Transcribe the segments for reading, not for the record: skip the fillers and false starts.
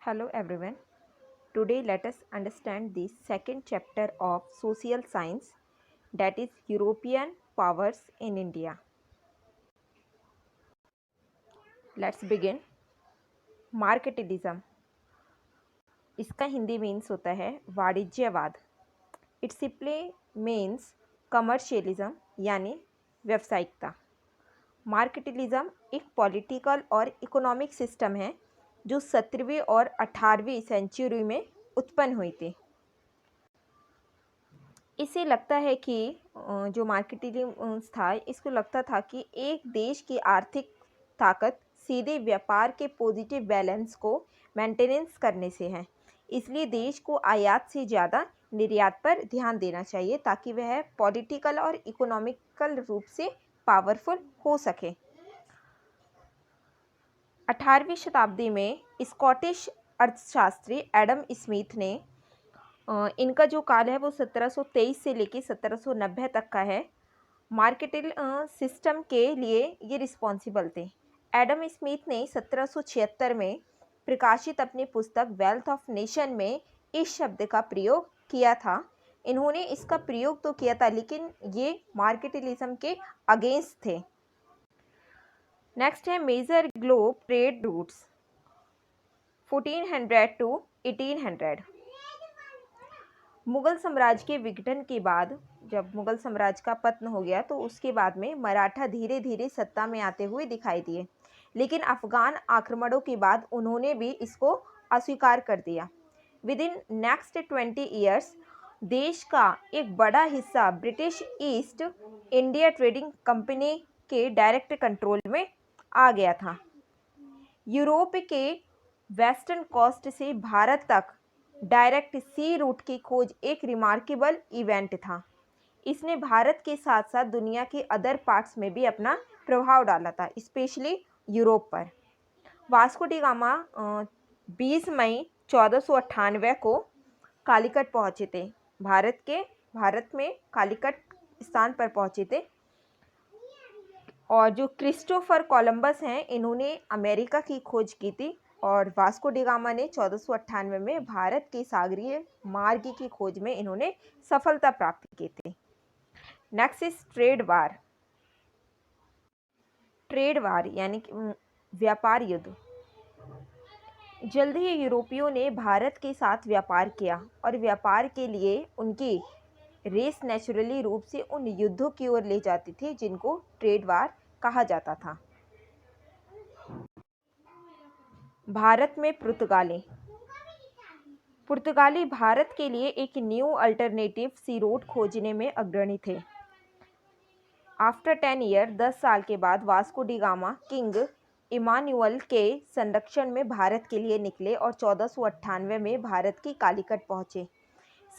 Hello everyone. Today let us understand the second chapter of social science, that is European powers in India. Let's begin. मार्केटिलिज्म, इसका Hindi means होता है वाणिज्यवाद. It simply means commercialism यानी व्यावसायिकता. मार्केटिलिज्म एक political और economic system है जो 17वीं और 18वीं सेंचुरी में उत्पन्न हुई थी. इसे लगता है कि जो मार्केटिज्म था, इसको लगता था कि एक देश की आर्थिक ताकत सीधे व्यापार के पॉजिटिव बैलेंस को मेंटेनेंस करने से है. इसलिए देश को आयात से ज़्यादा निर्यात पर ध्यान देना चाहिए ताकि वह पॉलिटिकल और इकोनॉमिकल रूप से पावरफुल हो सके. 18वीं शताब्दी में स्कॉटिश अर्थशास्त्री एडम स्मिथ ने इनका जो काल है वो 1723 से लेके 1790 तक का है. मार्केटिल सिस्टम के लिए ये रिस्पॉन्सिबल थे. एडम स्मिथ ने 1776 में प्रकाशित अपनी पुस्तक वेल्थ ऑफ नेशन में इस शब्द का प्रयोग किया था. इन्होंने इसका प्रयोग तो किया था लेकिन ये मार्केटिलिज्म के अगेंस्ट थे. नेक्स्ट है major globe trade routes 1400 to 1800. Mughal साम्राज्य के विघटन के बाद जब मुगल साम्राज्य का पतन हो गया तो उसके बाद में मराठा धीरे धीरे सत्ता में आते हुए दिखाई दिए, लेकिन अफगान आक्रमणों के बाद उन्होंने भी इसको अस्वीकार कर दिया. विद इन नेक्स्ट 20 ईयर्स देश का एक बड़ा हिस्सा British east India trading company के डायरेक्ट कंट्रोल में आ गया था. यूरोप के वेस्टर्न कोस्ट से भारत तक डायरेक्ट सी रूट की खोज एक रिमार्केबल इवेंट था. इसने भारत के साथ साथ दुनिया के अदर पार्ट्स में भी अपना प्रभाव डाला था, स्पेशली यूरोप पर. वास्को डी गामा 20 मई 1498 को कालीकट पहुंचे थे. भारत में कालीकट स्थान पर पहुंचे थे. और जो क्रिस्टोफर कोलंबस हैं, इन्होंने अमेरिका की खोज की थी और वास्को डी गामा ने 1498 में भारत के सागरीय मार्ग की खोज में इन्होंने सफलता प्राप्त की थी. Next is trade war. Trade war यानी कि व्यापार युद्ध. जल्द ही यूरोपियों ने भारत के साथ व्यापार किया और व्यापार के लिए उनकी रेस नेचुरली रूप से उन युद्धों की ओर ले जाती थी जिनको ट्रेड वार कहा जाता था. भारत में पुर्तगाली भारत के लिए एक न्यू अल्टरनेटिव सी रूट खोजने में अग्रणी थे. आफ्टर 10 ईयर 10 साल के बाद Vasco da Gama king Emmanuel के संरक्षण में भारत के लिए निकले और 1498 में भारत की कालीकट पहुंचे.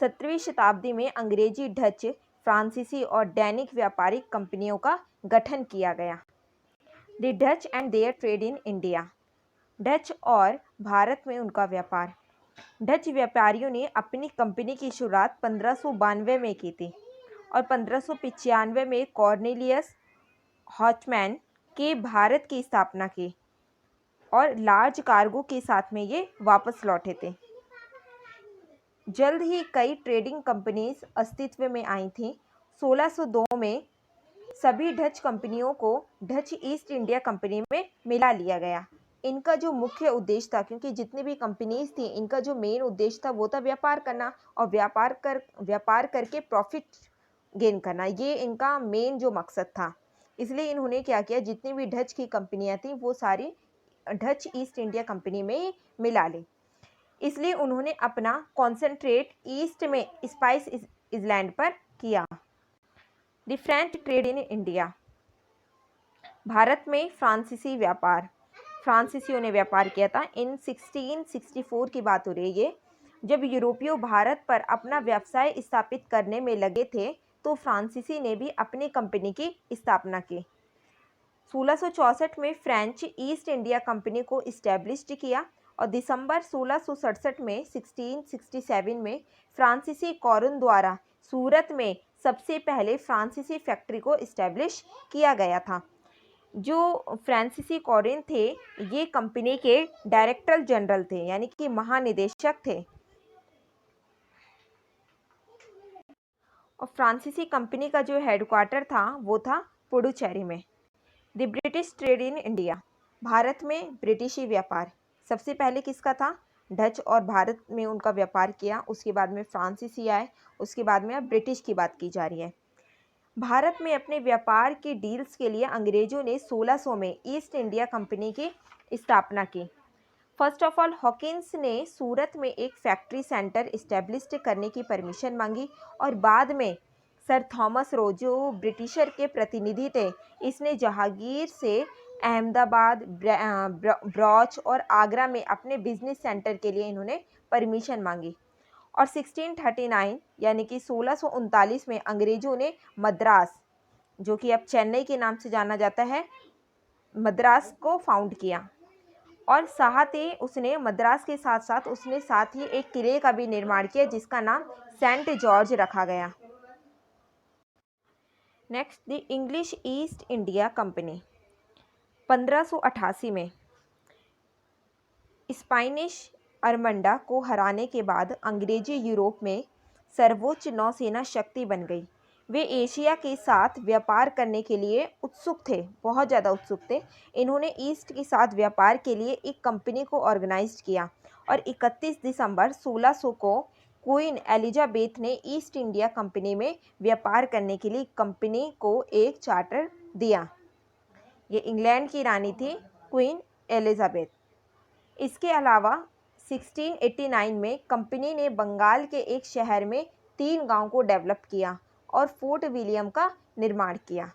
17वीं शताब्दी में अंग्रेजी, डच, फ्रांसीसी और डैनिक व्यापारिक कंपनियों का गठन किया गया. The Dutch and their trade in India. Dutch और भारत में उनका व्यापार. डच व्यापारियों ने अपनी कंपनी की शुरुआत 1592 में की थी और 1595 में कॉर्नेलियस हॉचमैन के भारत की स्थापना की और लार्ज कार्गो के साथ में ये वापस लौटे थे. जल्द ही कई ट्रेडिंग कंपनीज अस्तित्व में आई थीं. 1602 में सभी डच कंपनियों को डच ईस्ट इंडिया कंपनी में मिला लिया गया. इनका जो मुख्य उद्देश्य था, क्योंकि जितनी भी कंपनीज थी इनका जो मेन उद्देश्य था वो था व्यापार करना और व्यापार करके प्रॉफिट गेन करना. ये इनका मेन जो मकसद था. इसलिए इन्होंने क्या किया, जितनी भी डच की कंपनियां थी वो सारी डच ईस्ट इंडिया कंपनी में मिला ली. इसलिए उन्होंने अपना कॉन्सेंट्रेट ईस्ट में स्पाइस आइलैंड पर किया. The French trade in India. Bharat में फ्रांसीसी व्यापार. फ्रांसीसियों ने व्यापार किया था. इन 1664 की बात हो रही है ये. जब यूरोपियों भारत पर अपना व्यवसाय स्थापित करने में लगे थे तो फ्रांसीसी ने भी अपनी कंपनी की स्थापना की. 1664 में फ्रेंच ईस्ट इंडिया कंपनी को इस्टेब्लिश्ड किया और दिसंबर 1667 में 1667 में फ्रांसीसी कॉरन द्वारा सूरत में सबसे पहले फ्रांसीसी फैक्ट्री को इस्टेब्लिश किया गया था. जो फ्रांसीसी कॉरिन थे ये कंपनी के डायरेक्टर जनरल थे, यानी कि महानिदेशक थे। और फ्रांसीसी कंपनी का जो हेडक्वार्टर था वो था पुडुचेरी में। The British trade in India, Bharat में ब्रिटिशी व्यापार सबसे पहले किसका था? डच और भारत में उनका व्यापार किया, उसके बाद में फ्रांसीसी आए, उसके बाद में अब ब्रिटिश की बात की जा रही है। भारत में अपने व्यापार के डील्स के लिए अंग्रेजों ने 1600 में ईस्ट इंडिया कंपनी की स्थापना की। फर्स्ट ऑफ ऑल हॉकिंस ने सूरत में एक फैक्ट्री सेंटर इस्टेब्लिश करने की परमिशन मांगी और बाद में सर थॉमस रो जो ब्रिटिशर के प्रतिनिधि थे, इसने जहांगीर से अहमदाबाद, ब्रॉच और आगरा में अपने बिजनेस सेंटर के लिए इन्होंने परमिशन मांगी। और 1639 यानी कि 1639 में अंग्रेजों ने मद्रास, जो कि अब चेन्नई के नाम से जाना जाता है, मद्रास को फाउंड किया। और साथ ही उसने मद्रास के साथ साथ उसने साथ ही एक किले का भी निर्माण किया जिसका नाम सेंट जॉर्ज रखा गया। Next, the English east India company 1588 में स्पेनिश अरमंडा को हराने के बाद अंग्रेजी यूरोप में सर्वोच्च नौसेना शक्ति बन गई। वे एशिया के साथ व्यापार करने के लिए उत्सुक थे, बहुत ज़्यादा उत्सुक थे। इन्होंने ईस्ट के साथ व्यापार के लिए एक कंपनी को ऑर्गेनाइज किया और 31 दिसंबर 1600 को क्वीन एलिजाबेथ ने ईस्ट इंडिया कंपनी में व्यापार करने के लिए कंपनी को एक चार्टर दिया। ये इंग्लैंड की रानी थी क्वीन एलिजाबेथ। इसके अलावा 1689 में कंपनी ने बंगाल के एक शहर में 3 गांव को डेवलप किया और फोर्ट विलियम का निर्माण किया।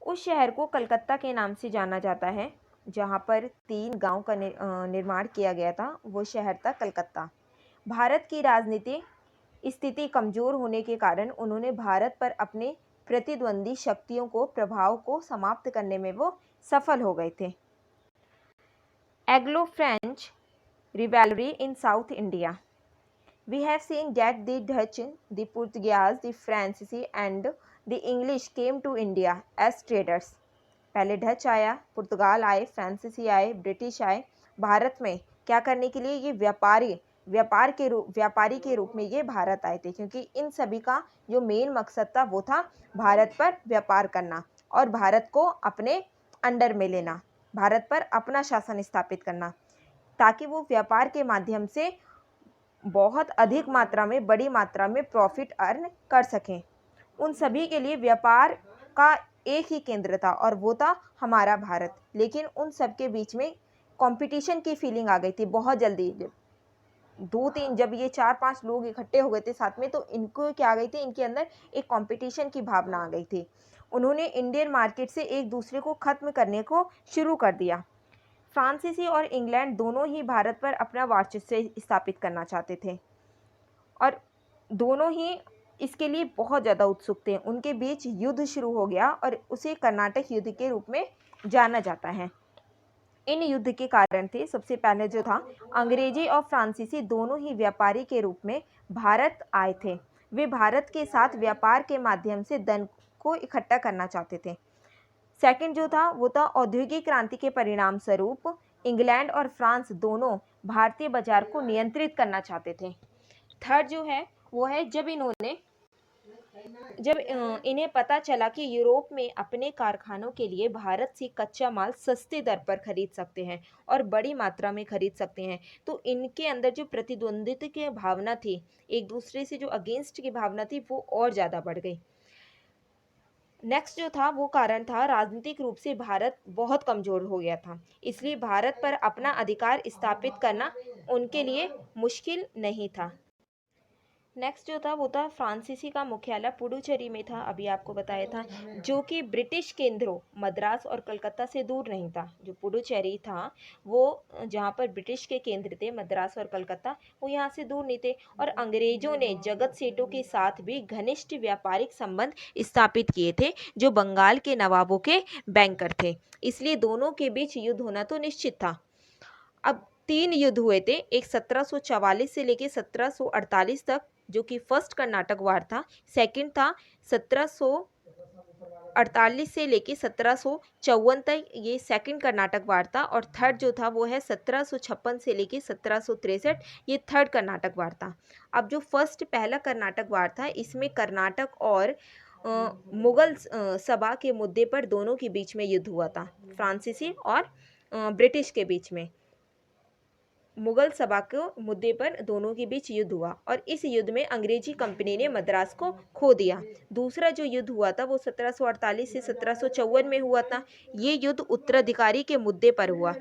उस शहर को कलकत्ता के नाम से जाना जाता है, जहां पर 3 गांव का निर्माण किया गया था। वो शहर था कलकत्ता। भारत की राजनीतिक स्थिति कमजोर होने के कारण उन्होंने भारत पर अपने प्रतिद्वंदी शक्तियों को प्रभाव को समाप्त करने में वो सफल हो गए थे। Anglo-French rivalry in South India. We have seen that the Dutch, the Portuguese, the French and the English came to India as traders. पहले डच आया, पुर्तगाल आए, फ्रांसीसी आए, ब्रिटिश आए। भारत में क्या करने के लिए? ये व्यापारी के रूप में ये भारत आए थे, क्योंकि इन सभी का जो मेन मकसद था वो था भारत पर व्यापार करना और भारत को अपने अंडर में लेना, भारत पर अपना शासन स्थापित करना, ताकि वो व्यापार के माध्यम से बहुत अधिक मात्रा में, बड़ी मात्रा में प्रॉफिट अर्न कर सकें। उन सभी के लिए व्यापार का एक ही केंद्र था और वो था हमारा भारत। लेकिन उन सब के बीच में कंपटीशन की फीलिंग आ गई थी बहुत जल्दी। 2-3 जब ये 4-5 लोग इकट्ठे हो गए थे साथ में, तो इनको क्या आ गई थी, इनके अंदर एक कंपटीशन की भावना आ गई थी। उन्होंने इंडियन मार्केट से एक दूसरे को ख़त्म करने को शुरू कर दिया। फ्रांसीसी और इंग्लैंड दोनों ही भारत पर अपना वर्चस्व स्थापित करना चाहते थे और दोनों ही इसके लिए बहुत ज़्यादा उत्सुक थे। उनके बीच युद्ध शुरू हो गया और उसे कर्नाटक युद्ध के रूप में जाना जाता है। इन युद्ध के कारण थे, सबसे पहले जो था, अंग्रेजी और फ्रांसीसी दोनों ही व्यापारी के रूप में भारत आए थे। वे भारत के साथ व्यापार के माध्यम से धन को इकट्ठा करना चाहते थे। सेकंड जो था वो था औद्योगिक क्रांति के परिणाम स्वरूप इंग्लैंड और फ्रांस दोनों भारतीय बाजार को नियंत्रित करना चाहते थे। थर्ड जो है वो है जब इन्हें पता चला कि यूरोप में अपने कारखानों के लिए भारत से कच्चा माल सस्ते दर पर खरीद सकते हैं और बड़ी मात्रा में खरीद सकते हैं, तो इनके अंदर जो प्रतिद्वंदित्व की भावना थी, एक दूसरे से जो अगेंस्ट की भावना थी, वो और ज़्यादा बढ़ गई। नेक्स्ट जो था वो कारण था राजनीतिक रूप से भारत बहुत कमज़ोर हो गया था, इसलिए भारत पर अपना अधिकार स्थापित करना उनके लिए मुश्किल नहीं था। नेक्स्ट जो था वो था फ्रांसीसी का मुख्यालय पुडुचेरी में था, अभी आपको बताया था, जो कि ब्रिटिश केंद्रों मद्रास और कलकत्ता से दूर नहीं था। जो पुडुचेरी था वो जहाँ पर ब्रिटिश के केंद्र थे मद्रास और कलकत्ता, वो यहाँ से दूर नहीं थे। और अंग्रेजों ने जगत सेठों के साथ भी घनिष्ठ व्यापारिक संबंध स्थापित किए थे, जो बंगाल के नवाबों के बैंकर थे, इसलिए दोनों के बीच युद्ध होना तो निश्चित था। अब 3 युद्ध हुए थे, एक 1744 से लेकर 1748 तक, जो कि फर्स्ट कर्नाटक वार था। सेकंड था 1700 1748 से लेके 1754 तक ये सेकंड कर्नाटक वार था, और थर्ड जो था वो है 1756 से लेके 1763, ये थर्ड कर्नाटक वार था। अब जो फर्स्ट पहला कर्नाटक वार था, इसमें कर्नाटक और मुगल सभा के मुद्दे पर दोनों के बीच में युद्ध हुआ था, फ्रांसीसी और ब्रिटिश के बीच में। मुगल सभा के मुद्दे पर दोनों के बीच युद्ध हुआ, और इस युद्ध में अंग्रेजी कंपनी ने मद्रास को खो दिया। दूसरा जो युद्ध हुआ था वो 1748 से 1754 में हुआ था। ये युद्ध उत्तराधिकारी के मुद्दे पर हुआ।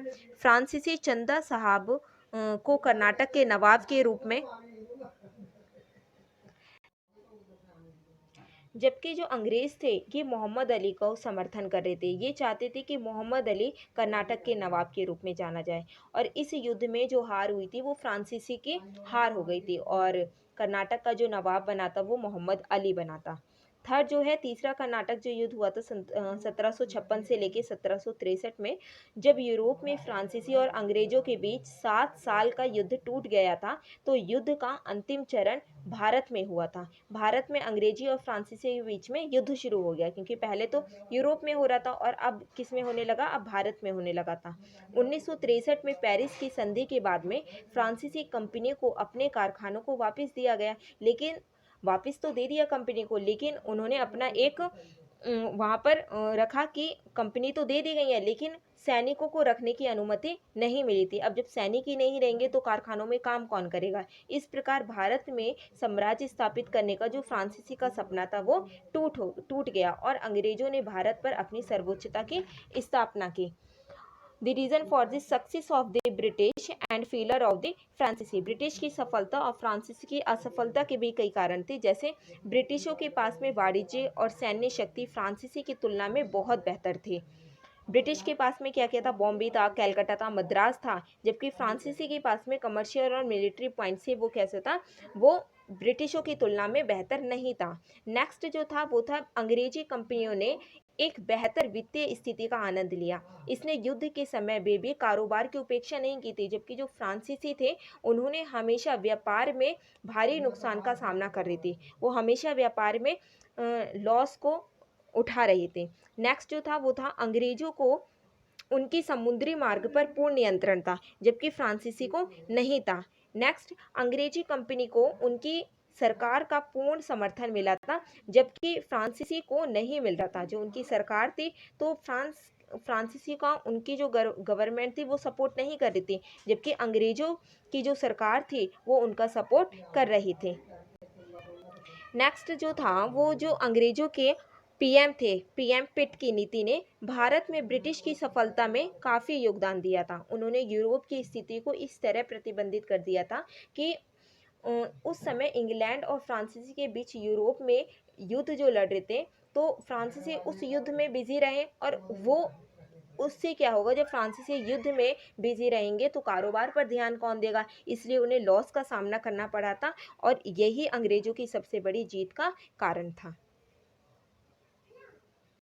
फ्रांसीसी चंदा साहब को कर्नाटक के नवाब के रूप में, जबकि जो अंग्रेज थे ये मोहम्मद अली को समर्थन कर रहे थे। ये चाहते थे कि मोहम्मद अली कर्नाटक के नवाब के रूप में जाना जाए, और इस युद्ध में जो हार हुई थी वो फ्रांसीसी की हार हो गई थी, और कर्नाटक का जो नवाब बना था वो मोहम्मद अली बना था। थर्ड जो है तीसरा कर्नाटक जो युद्ध हुआ था 1756 से लेके 1763 में, जब यूरोप में फ्रांसीसी और अंग्रेजों के बीच 7 साल का युद्ध टूट गया था, तो युद्ध का अंतिम चरण भारत में हुआ था। भारत में अंग्रेजी और फ्रांसीसी के बीच में युद्ध शुरू हो गया, क्योंकि पहले तो यूरोप में हो रहा था और अब किस में होने लगा, अब भारत में होने लगा था। 1963 में पेरिस की संधि के बाद में फ्रांसीसी कंपनी को अपने कारखानों को वापस दिया गया, लेकिन वापस तो दे दिया कंपनी को, लेकिन उन्होंने अपना एक वहाँ पर रखा कि कंपनी तो दे दी गई है, लेकिन सैनिकों को रखने की अनुमति नहीं मिली थी। अब जब सैनिक ही नहीं रहेंगे तो कारखानों में काम कौन करेगा। इस प्रकार भारत में साम्राज्य स्थापित करने का जो फ्रांसीसी का सपना था वो टूट गया, और अंग्रेजों ने भारत पर अपनी सर्वोच्चता की स्थापना की। The reason for the success of the British and failure of the फ्रांसीसी, ब्रिटिश की सफलता और फ्रांसीसी की असफलता के भी कई कारण थे। जैसे ब्रिटिशों के पास में वाणिज्य और सैन्य शक्ति फ्रांसीसी की तुलना में बहुत बेहतर थी। ब्रिटिश के पास में क्या क्या था, बॉम्बे था, कैलकाटा था, मद्रास था, जबकि फ्रांसीसी के पास में कमर्शियल और मिलिट्री पॉइंट से वो कैसे था, वो ब्रिटिशों की तुलना में बेहतर नहीं था। नेक्स्ट जो था वो था अंग्रेजी कंपनियों ने एक बेहतर वित्तीय स्थिति का आनंद लिया। इसने युद्ध के समय में भी कारोबार की उपेक्षा नहीं की थी, जबकि जो फ्रांसीसी थे उन्होंने हमेशा व्यापार में भारी नुकसान का सामना कर रही थी। वो हमेशा व्यापार में लॉस को उठा रहे थे। नेक्स्ट जो था वो था अंग्रेजों को उनकी समुद्री मार्ग पर पूर्ण नियंत्रण था, जबकि फ्रांसीसी को नहीं था। नेक्स्ट, अंग्रेजी कंपनी को उनकी सरकार का पूर्ण समर्थन मिला था, जबकि फ्रांसीसी को नहीं मिल रहा था। जो उनकी सरकार थी तो फ्रांसीसी का उनकी जो गवर्नमेंट थी वो सपोर्ट नहीं कर रही थी, जबकि अंग्रेजों की जो सरकार थी वो उनका सपोर्ट कर रही थी। नेक्स्ट जो था वो जो अंग्रेजों के पीएम थे, पीएम पिट की नीति ने भारत में ब्रिटिश की सफलता में काफ़ी योगदान दिया था। उन्होंने यूरोप की स्थिति को इस तरह प्रतिबंधित कर दिया था कि उस समय इंग्लैंड और फ्रांसीसी के बीच यूरोप में युद्ध जो लड़ रहे थे, तो फ्रांसीसी उस युद्ध में बिजी रहे, और वो उससे क्या होगा, जब फ्रांसीसी युद्ध में बिजी रहेंगे तो कारोबार पर ध्यान कौन देगा, इसलिए उन्हें लॉस का सामना करना पड़ा था, और यही अंग्रेजों की सबसे बड़ी जीत का कारण था।